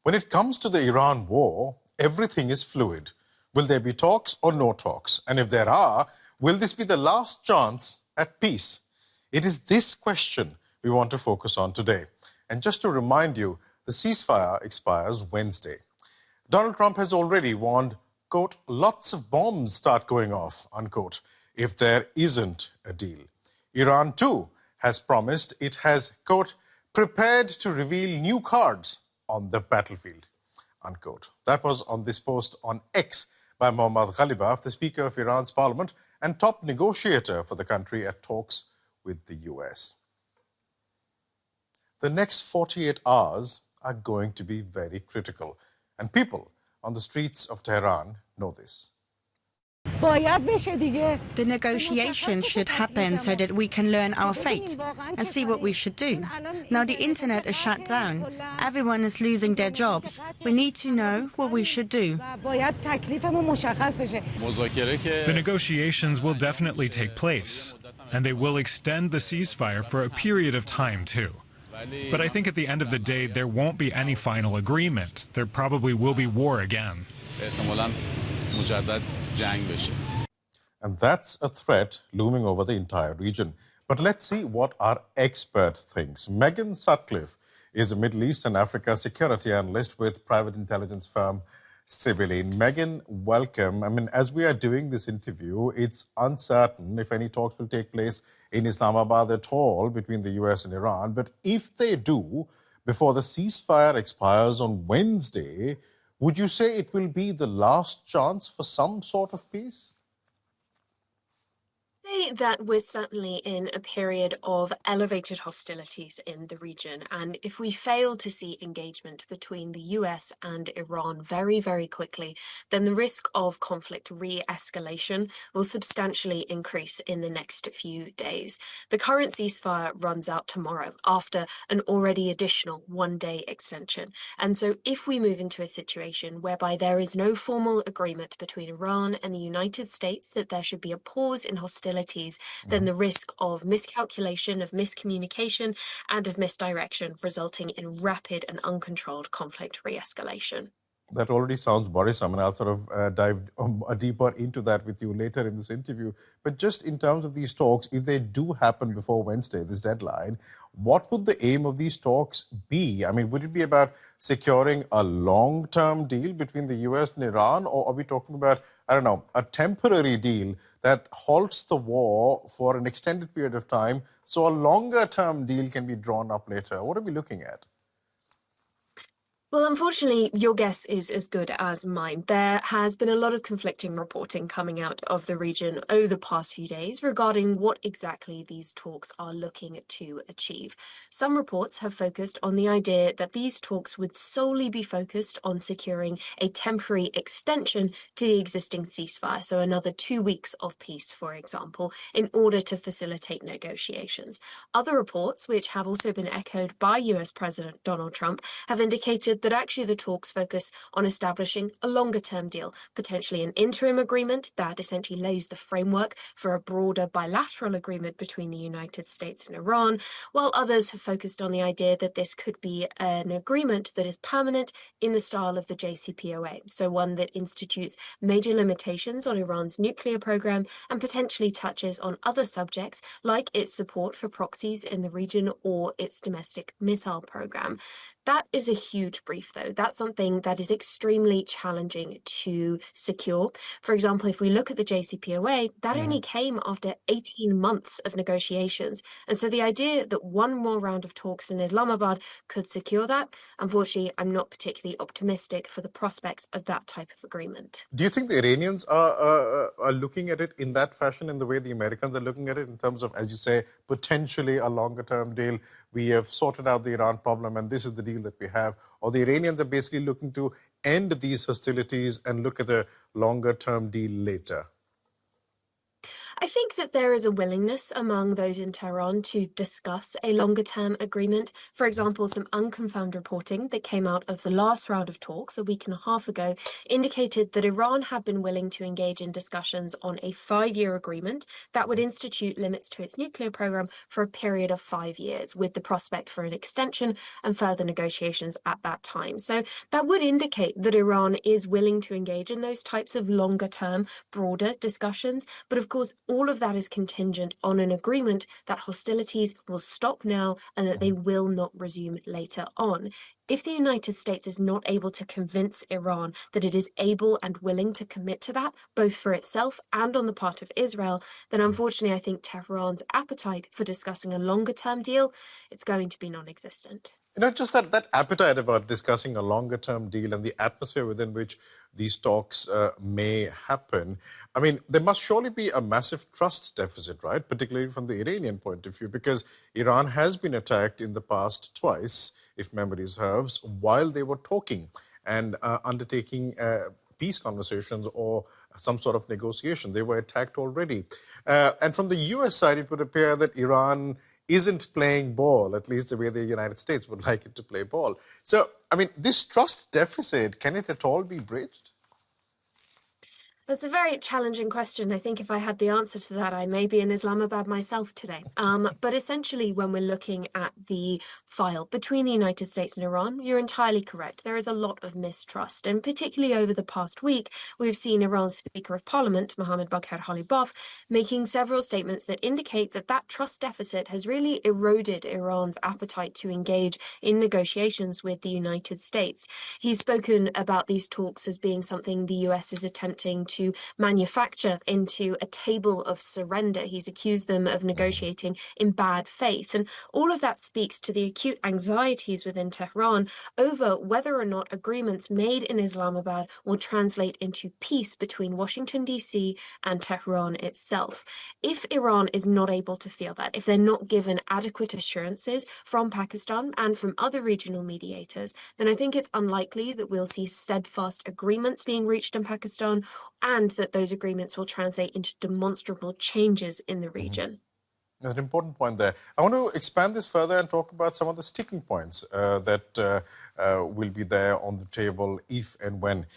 When it comes to the Iran war, everything is fluid. Will there be talks or no talks? And if there are, will this be the last chance at peace? It is this question we want to focus on today. And just to remind you, the ceasefire expires Wednesday. Donald Trump has already warned, quote, lots of bombs start going off, unquote, if there isn't a deal. Iran, too, has promised it has, quote, prepared to reveal new cards on the battlefield, unquote. That was on this post on X by Mohammad Ghalibaf, the Speaker of Iran's parliament and top negotiator for the country at talks with the US. The next 48 hours are going to be very critical, and people on the streets of Tehran know this. The negotiations should happen so that we can learn our fate and see what we should do. Now the internet is shut down. Everyone is losing their jobs. We need to know what we should do. The negotiations will definitely take place, and they will extend the ceasefire for a period of time too. But I think at the end of the day, there won't be any final agreement. There probably will be war again. And that's a threat looming over the entire region. But let's see what our expert thinks. Megan Sutcliffe is a Middle East and Africa security analyst with private intelligence firm Civilian. Megan, welcome. I mean, as we are doing this interview, it's uncertain if any talks will take place in Islamabad at all between the US and Iran. But if they do, before the ceasefire expires on Wednesday, would you say it will be the last chance for some sort of peace? That we're certainly in a period of elevated hostilities in the region. And if we fail to see engagement between the US and Iran very, very quickly, then the risk of conflict re-escalation will substantially increase in the next few days. The current ceasefire runs out tomorrow after an already additional one-day extension. And so if we move into a situation whereby there is no formal agreement between Iran and the United States that there should be a pause in hostilities, then the risk of miscalculation, of miscommunication, and of misdirection resulting in rapid and uncontrolled conflict re-escalation. That already sounds worrisome, and I'll sort of dive deeper into that with you later in this interview. But just in terms of these talks, if they do happen before Wednesday, this deadline, what would the aim of these talks be? I mean, would it be about securing a long-term deal between the US and Iran, or are we talking about, I don't know, a temporary deal that halts the war for an extended period of time so a longer-term deal can be drawn up later? What are we looking at? Well, unfortunately, your guess is as good as mine. There has been a lot of conflicting reporting coming out of the region over the past few days regarding what exactly these talks are looking to achieve. Some reports have focused on the idea that these talks would solely be focused on securing a temporary extension to the existing ceasefire, so another 2 weeks of peace, for example, in order to facilitate negotiations. Other reports, which have also been echoed by US President Donald Trump, have indicated that actually the talks focus on establishing a longer-term deal, potentially an interim agreement that essentially lays the framework for a broader bilateral agreement between the United States and Iran, while others have focused on the idea that this could be an agreement that is permanent in the style of the JCPOA, so one that institutes major limitations on Iran's nuclear program and potentially touches on other subjects like its support for proxies in the region or its domestic missile program. That is a huge brief, though. That's something that is extremely challenging to secure. For example, if we look at the JCPOA, that only came after 18 months of negotiations. And so the idea that one more round of talks in Islamabad could secure that, unfortunately, I'm not particularly optimistic for the prospects of that type of agreement. Do you think the Iranians are looking at it in that fashion, in the way the Americans are looking at it, in terms of, as you say, potentially a longer-term deal? We have sorted out the Iran problem and this is the deal that we have. Or the Iranians are basically looking to end these hostilities and look at a longer-term deal later? I think that there is a willingness among those in Tehran to discuss a longer-term agreement. For example, some unconfirmed reporting that came out of the last round of talks a week and a half ago indicated that Iran had been willing to engage in discussions on a 5-year agreement that would institute limits to its nuclear program for a period of 5 years, with the prospect for an extension and further negotiations at that time. So that would indicate that Iran is willing to engage in those types of longer-term, broader discussions. But of course, all of that is contingent on an agreement that hostilities will stop now and that they will not resume later on. If the United States is not able to convince Iran that it is able and willing to commit to that, both for itself and on the part of Israel, then unfortunately I think Tehran's appetite for discussing a longer-term deal, it's going to be non-existent. Just that appetite about discussing a longer-term deal and the atmosphere within which these talks may happen. I mean, there must surely be a massive trust deficit, right? Particularly from the Iranian point of view, because Iran has been attacked in the past twice, if memory serves, while they were talking and undertaking peace conversations or some sort of negotiation. They were attacked already. And from the US side, it would appear that Iran isn't playing ball, at least the way the United States would like it to play ball. So, I mean, this trust deficit, can it at all be bridged? That's a very challenging question. I think if I had the answer to that, I may be in Islamabad myself today. But essentially, when we're looking at the file between the United States and Iran, you're entirely correct. There is a lot of mistrust. And particularly over the past week, we've seen Iran's Speaker of Parliament, Mohammad Bagher Ghalibaf, making several statements that indicate that that trust deficit has really eroded Iran's appetite to engage in negotiations with the United States. He's spoken about these talks as being something the US is attempting to manufacture into a table of surrender. He's accused them of negotiating in bad faith. And all of that speaks to the acute anxieties within Tehran over whether or not agreements made in Islamabad will translate into peace between Washington, D.C. and Tehran itself. If Iran is not able to feel that, if they're not given adequate assurances from Pakistan and from other regional mediators, then I think it's unlikely that we'll see steadfast agreements being reached in Pakistan and that those agreements will translate into demonstrable changes in the region. That's an important point there. I want to expand this further and talk about some of the sticking points that will be there on the table if and when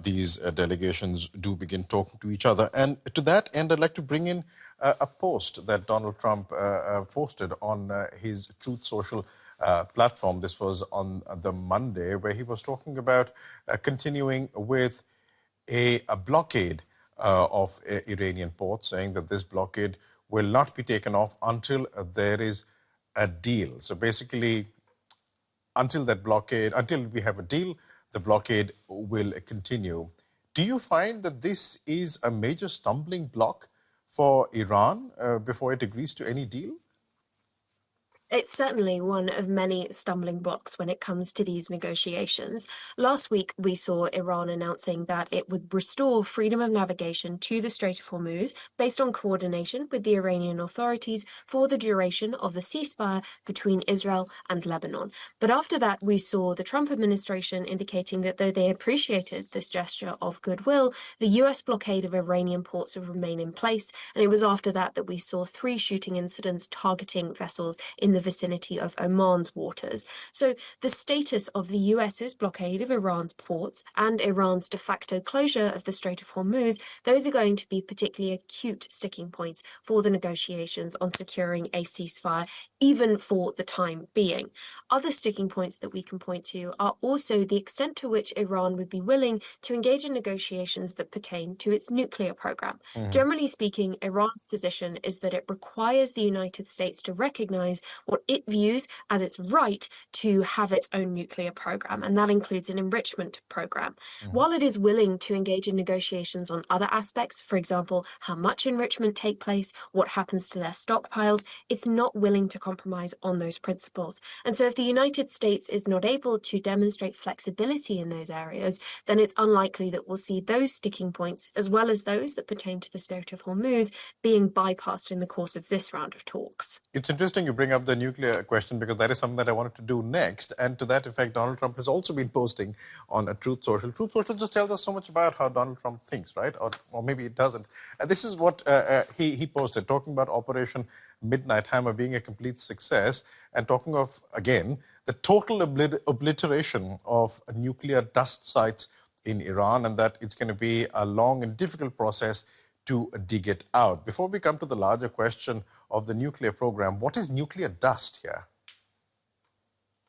these delegations do begin talking to each other. And to that end, I'd like to bring in a post that Donald Trump posted on his Truth Social platform. This was on the Monday, where he was talking about continuing with a blockade of Iranian ports, saying that this blockade will not be taken off until there is a deal. So basically, until we have a deal, the blockade will continue. Do you find that this is a major stumbling block for Iran before it agrees to any deal? It's certainly one of many stumbling blocks when it comes to these negotiations. Last week, we saw Iran announcing that it would restore freedom of navigation to the Strait of Hormuz based on coordination with the Iranian authorities for the duration of the ceasefire between Israel and Lebanon. But after that, we saw the Trump administration indicating that though they appreciated this gesture of goodwill, the US blockade of Iranian ports would remain in place. And it was after that that we saw 3 shooting incidents targeting vessels in the vicinity of Oman's waters. So the status of the US's blockade of Iran's ports and Iran's de facto closure of the Strait of Hormuz, those are going to be particularly acute sticking points for the negotiations on securing a ceasefire, even for the time being. Other sticking points that we can point to are also the extent to which Iran would be willing to engage in negotiations that pertain to its nuclear program. Generally speaking, Iran's position is that it requires the United States to recognize what it views as its right to have its own nuclear program, and that includes an enrichment program. While it is willing to engage in negotiations on other aspects, for example, how much enrichment take place, what happens to their stockpiles, it's not willing to compromise on those principles. And so if the United States is not able to demonstrate flexibility in those areas, then it's unlikely that we'll see those sticking points, as well as those that pertain to the Strait of Hormuz, being bypassed in the course of this round of talks. It's interesting you bring up the the nuclear question because that is something that I wanted to do next. And to that effect, Donald Trump has also been posting on a Truth Social. Truth Social just tells us so much about how Donald Trump thinks, right? Or maybe it doesn't. This is what he posted, talking about Operation Midnight Hammer being a complete success and talking of, again, the total obliteration of nuclear dust sites in Iran, and that it's going to be a long and difficult process to dig it out. Before we come to the larger question of the nuclear program, what is nuclear dust here?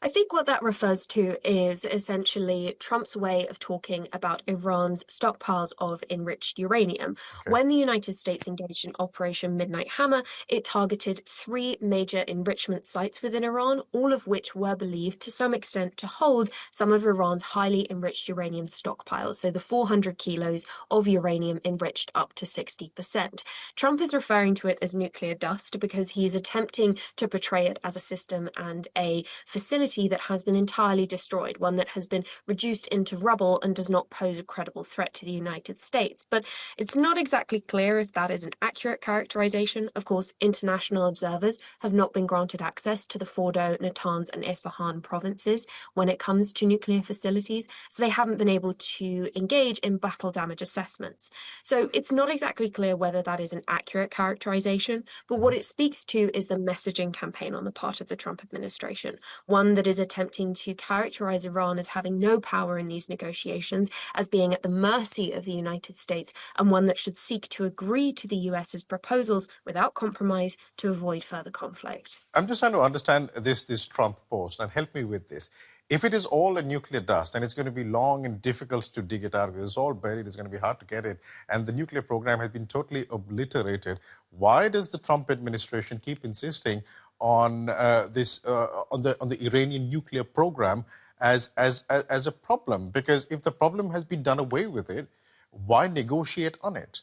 I think what that refers to is essentially Trump's way of talking about Iran's stockpiles of enriched uranium. Okay. When the United States engaged in Operation Midnight Hammer, it targeted 3 major enrichment sites within Iran, all of which were believed to some extent to hold some of Iran's highly enriched uranium stockpiles, so the 400 kilos of uranium enriched up to 60%. Trump is referring to it as nuclear dust because he's attempting to portray it as a system and a facility that has been entirely destroyed, one that has been reduced into rubble and does not pose a credible threat to the United States. But it's not exactly clear if that is an accurate characterization. Of course, international observers have not been granted access to the Fordo, Natanz, and Isfahan provinces when it comes to nuclear facilities, so they haven't been able to engage in battle damage assessments. So it's not exactly clear whether that is an accurate characterization, but what it speaks to is the messaging campaign on the part of the Trump administration, one that is attempting to characterize Iran as having no power in these negotiations, as being at the mercy of the United States, and one that should seek to agree to the US's proposals without compromise to avoid further conflict. I'm just trying to understand this Trump post, and help me with this. If it is all a nuclear dust, and it's going to be long and difficult to dig it out, because it's all buried, it's going to be hard to get it, and the nuclear program has been totally obliterated, why does the Trump administration keep insisting on the Iranian nuclear program as a problem? Because if the problem has been done away with it, why negotiate on it?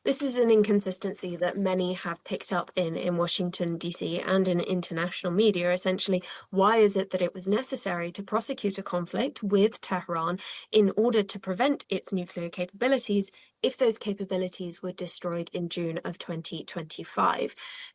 This is an inconsistency that many have picked up in Washington, D.C. and in international media. Essentially, why is it that it was necessary to prosecute a conflict with Tehran in order to prevent its nuclear capabilities if those capabilities were destroyed in June of 2025?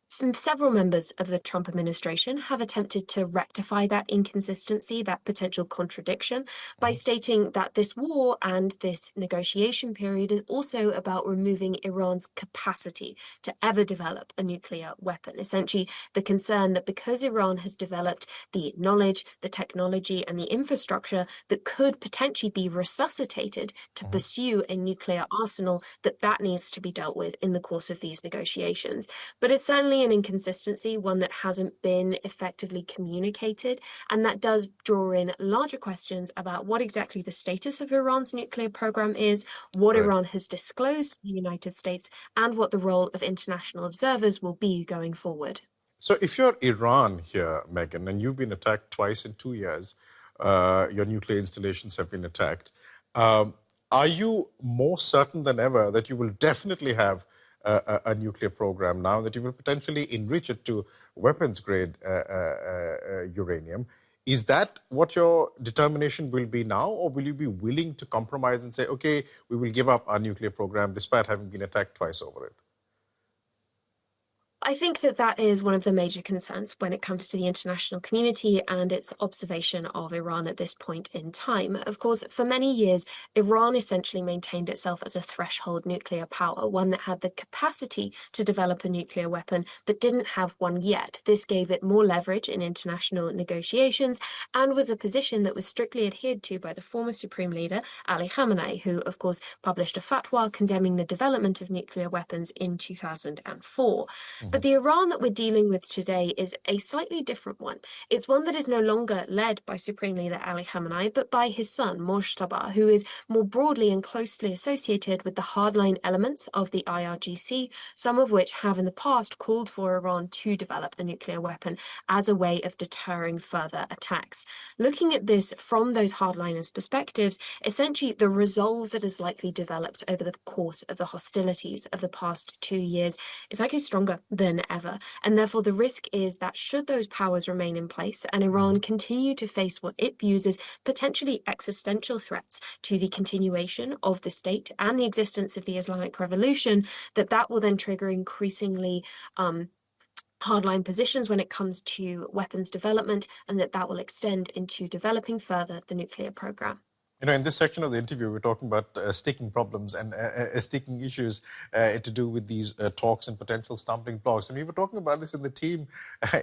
Several members of the Trump administration have attempted to rectify that inconsistency, that potential contradiction, by stating that this war and this negotiation period is also about removing Iran's capacity to ever develop a nuclear weapon. Essentially, the concern that because Iran has developed the knowledge, the technology, and the infrastructure that could potentially be resuscitated to pursue a nuclear arsenal, that needs to be dealt with in the course of these negotiations. But it's certainly an inconsistency, one that hasn't been effectively communicated, and that does draw in larger questions about what exactly the status of Iran's nuclear program is, what Iran has disclosed to the United States, and what the role of international observers will be going forward. So if you're Iran here, Megan, and you've been attacked twice in 2 years, your nuclear installations have been attacked, are you more certain than ever that you will definitely have a nuclear program now, that you will potentially enrich it to weapons-grade uranium? Is that what your determination will be now, or will you be willing to compromise and say, okay, we will give up our nuclear program despite having been attacked twice over it? I think that is one of the major concerns when it comes to the international community and its observation of Iran at this point in time. Of course, for many years, Iran essentially maintained itself as a threshold nuclear power, one that had the capacity to develop a nuclear weapon, but didn't have one yet. This gave it more leverage in international negotiations and was a position that was strictly adhered to by the former Supreme Leader, Ali Khamenei, who, of course, published a fatwa condemning the development of nuclear weapons in 2004. But the Iran that we're dealing with today is a slightly different one. It's one that is no longer led by Supreme Leader Ali Khamenei, but by his son, Mojtaba, who is more broadly and closely associated with the hardline elements of the IRGC, some of which have in the past called for Iran to develop a nuclear weapon as a way of deterring further attacks. Looking at this from those hardliners' perspectives, essentially the resolve that has likely developed over the course of the hostilities of the past 2 years is likely stronger than ever. And therefore, the risk is that should those powers remain in place and Iran continue to face what it views as potentially existential threats to the continuation of the state and the existence of the Islamic Revolution, that will then trigger increasingly hardline positions when it comes to weapons development, and that will extend into developing further the nuclear program. In this section of the interview, we're talking about sticking problems and sticking issues to do with these talks and potential stumbling blocks. And we were talking about this with the team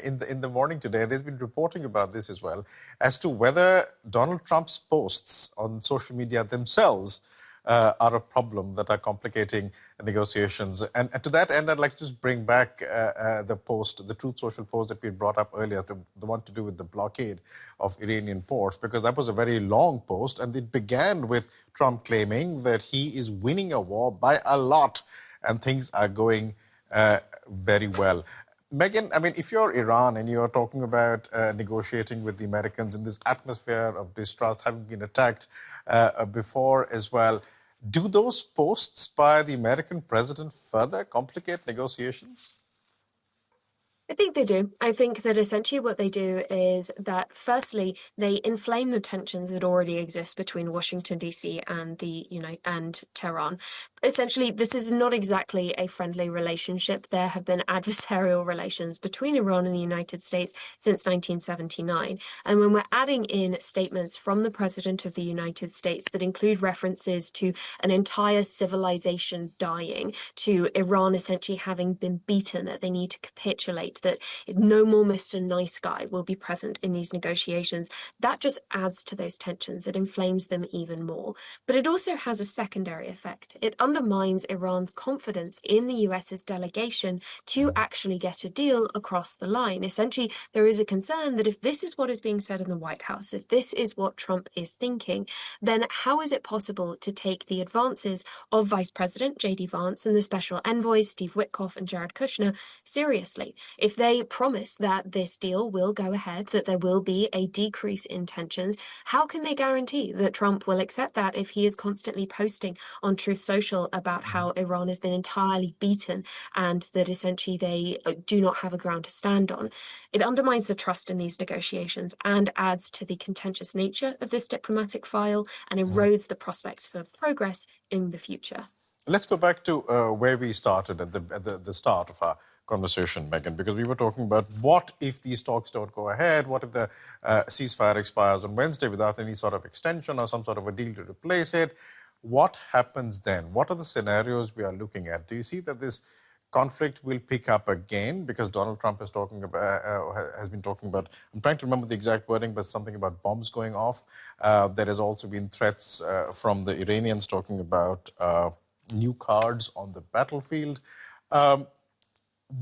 in the morning today. There's been reporting about this as well, as to whether Donald Trump's posts on social media themselves are a problem that are complicating negotiations. And to that end, I'd like to just bring back the Truth Social post that we brought up earlier, the one to do with the blockade of Iranian ports, because that was a very long post, and it began with Trump claiming that he is winning a war by a lot, and things are going very well. Megan, I mean, if you're Iran and you're talking about negotiating with the Americans in this atmosphere of distrust, having been attacked before as well, do those posts by the American president further complicate negotiations? I think they do. I think that essentially what they do is that, firstly, they inflame the tensions that already exist between Washington, D.C. and and Tehran. Essentially, this is not exactly a friendly relationship. There have been adversarial relations between Iran and the United States since 1979. And when we're adding in statements from the President of the United States that include references to an entire civilization dying, to Iran essentially having been beaten, that they need to capitulate, that no more Mr. Nice Guy will be present in these negotiations, that just adds to those tensions. It inflames them even more. But it also has a secondary effect. It undermines Iran's confidence in the US's delegation to actually get a deal across the line. Essentially, there is a concern that if this is what is being said in the White House, if this is what Trump is thinking, then how is it possible to take the advances of Vice President J.D. Vance and the special envoys Steve Witkoff and Jared Kushner seriously? If they promise that this deal will go ahead, that there will be a decrease in tensions, how can they guarantee that Trump will accept that if he is constantly posting on Truth Social about how Iran has been entirely beaten and that essentially they do not have a ground to stand on? It undermines the trust in these negotiations and adds to the contentious nature of this diplomatic file and erodes the prospects for progress in the future. Let's go back to where we started at the start of our conversation, Megan, because we were talking about what if these talks don't go ahead, what if the ceasefire expires on Wednesday without any sort of extension or some sort of a deal to replace it. What happens then? What are the scenarios we are looking at? Do you see that this conflict will pick up again? Because Donald Trump is has been talking about, I'm trying to remember the exact wording, but something about bombs going off. There has also been threats from the Iranians talking about new cards on the battlefield.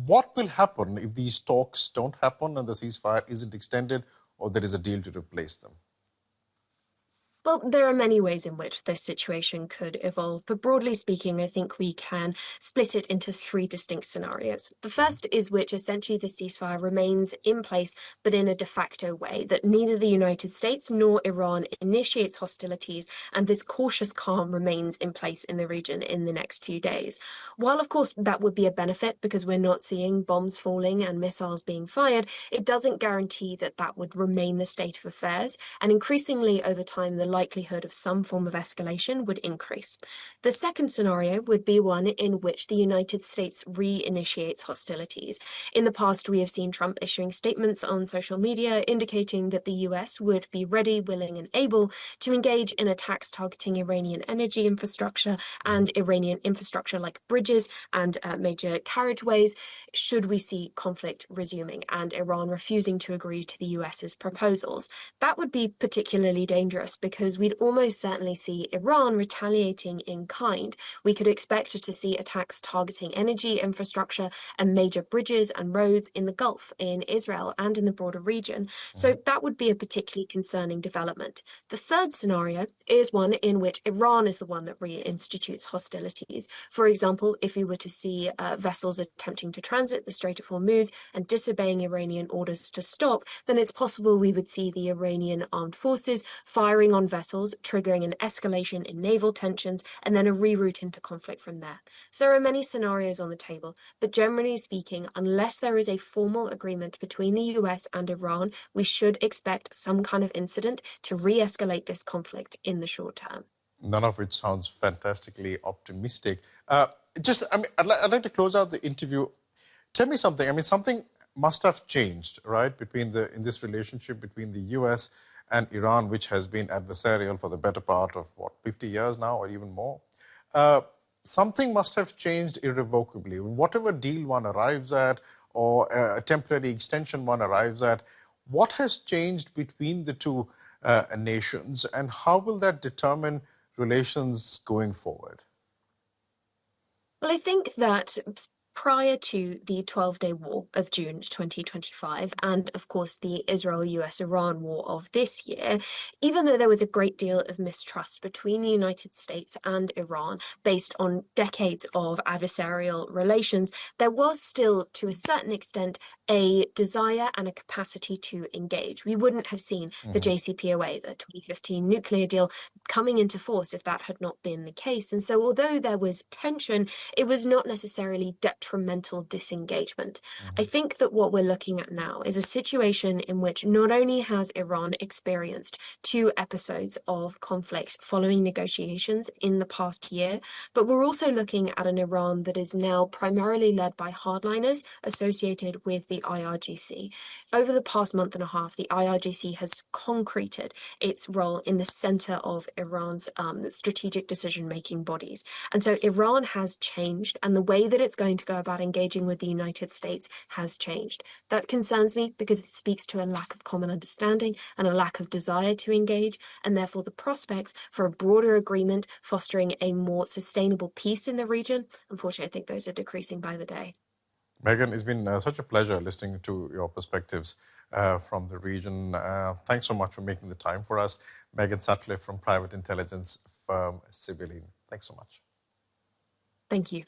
What will happen if these talks don't happen and the ceasefire isn't extended or there is a deal to replace them? Well, there are many ways in which this situation could evolve, but broadly speaking, I think we can split it into three distinct scenarios. The first is which essentially the ceasefire remains in place, but in a de facto way, that neither the United States nor Iran initiates hostilities, and this cautious calm remains in place in the region in the next few days. While, of course, that would be a benefit because we're not seeing bombs falling and missiles being fired, it doesn't guarantee that that would remain the state of affairs, and increasingly over time, the likelihood of some form of escalation would increase. The second scenario would be one in which the United States reinitiates hostilities. In the past, we have seen Trump issuing statements on social media indicating that the US would be ready, willing, and able to engage in attacks targeting Iranian energy infrastructure and Iranian infrastructure like bridges and major carriageways, should we see conflict resuming and Iran refusing to agree to the US's proposals. That would be particularly dangerous because we'd almost certainly see Iran retaliating in kind. We could expect to see attacks targeting energy infrastructure and major bridges and roads in the Gulf, in Israel, and in the broader region. So that would be a particularly concerning development. The third scenario is one in which Iran is the one that reinstitutes hostilities. For example, if we were to see vessels attempting to transit the Strait of Hormuz and disobeying Iranian orders to stop, then it's possible we would see the Iranian armed forces firing on vessels, triggering an escalation in naval tensions, and then a reroute into conflict from there. So there are many scenarios on the table, but generally speaking, unless there is a formal agreement between the US and Iran, we should expect some kind of incident to re-escalate this conflict in the short term. None of which sounds fantastically optimistic. I'd like to close out the interview. Tell me something. I mean, something must have changed, right, in this relationship between the US and Iran, which has been adversarial for the better part of, 50 years now or even more. Something must have changed irrevocably. Whatever deal one arrives at or a temporary extension one arrives at, what has changed between the two nations, and how will that determine relations going forward? Well, I think that prior to the 12-day war of June 2025, and of course the Israel-US-Iran war of this year, even though there was a great deal of mistrust between the United States and Iran based on decades of adversarial relations, there was still, to a certain extent, a desire and a capacity to engage. We wouldn't have seen the JCPOA, the 2015 nuclear deal, coming into force if that had not been the case. And so although there was tension, it was not necessarily detrimental disengagement. I think that what we're looking at now is a situation in which not only has Iran experienced 2 episodes of conflict following negotiations in the past year, but we're also looking at an Iran that is now primarily led by hardliners associated with the IRGC. Over the past month and a half, the IRGC has concreted its role in the center of Iran's strategic decision-making bodies. And so Iran has changed, and the way that it's going to go about engaging with the United States has changed. That concerns me because it speaks to a lack of common understanding and a lack of desire to engage, and therefore the prospects for a broader agreement fostering a more sustainable peace in the region, unfortunately, I think those are decreasing by the day. Megan, it's been such a pleasure listening to your perspectives from the region. Thanks so much for making the time for us. Megan Sutcliffe from private intelligence firm Civilian. Thanks so much. Thank you.